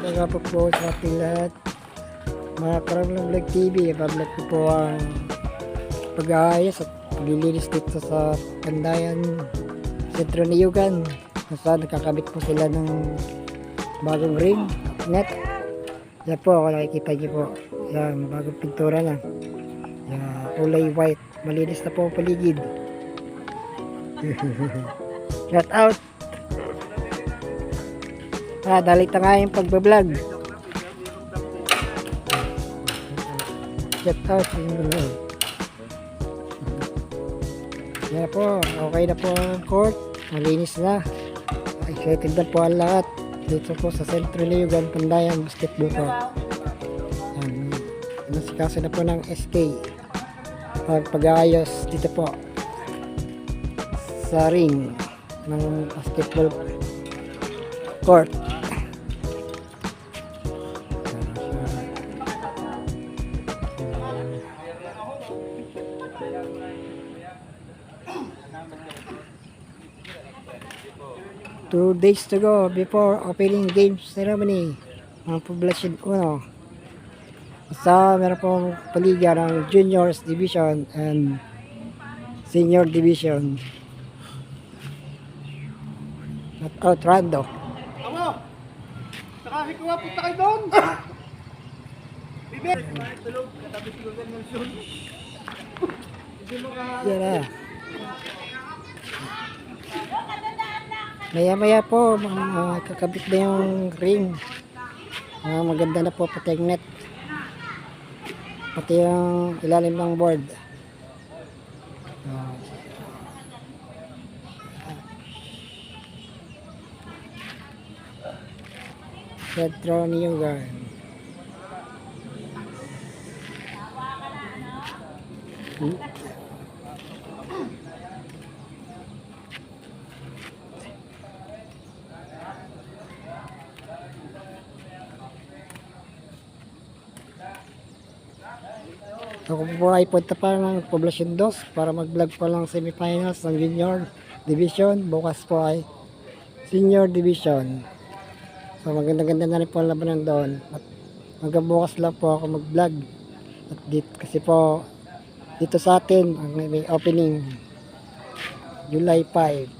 umaga po sa ating lahat. Mga Karamlang Vlog TV, ibablog ko po ang pag-aayos at paglilinis dito sa Pandayan, Sentro Niyugan, kung saan nakakabit po sila ng bagong ring, net. Yan po, kung nakikita niyo po, yan, bagong pintura na. Yan, kulay white, malinis na po ang paligid. Shout out! Dalit na nga yung pagbablog. Shout out sa inyo. Yan po, okay na po ang court. Malinis na. Excited na po ang lahat. Dito po sa Sentro Niyugan, Pandayan, Basketball po. Yan. Nasikasa na po ng SK. Pag-aayos dito po sa ring ng basketball court. 2 days to go before opening games ceremony ng Poblacion 1. Sa meron pong paliga ng Juniors Division and Senior Division. At Outrando. Amo! Sakasi ko nga, punta kayo doon! Bibi! Tulog, katabi ko ng mansyon. Hindi mo ka... Yan na. Maya po, kakabit na yung ring. Maganda na po pati yung net. Pati yung ilalim ng board. Sentro Niyugan. Ako po ay punta pa ng Poblacion 2 para mag-vlog pa lang semifinals ng Junior Division. Bukas po ay Senior Division. So maganda-ganda na rin po ang labanan doon. At hanggang bukas lang po ako mag-vlog. At dito, kasi po dito sa atin ang may opening July 5.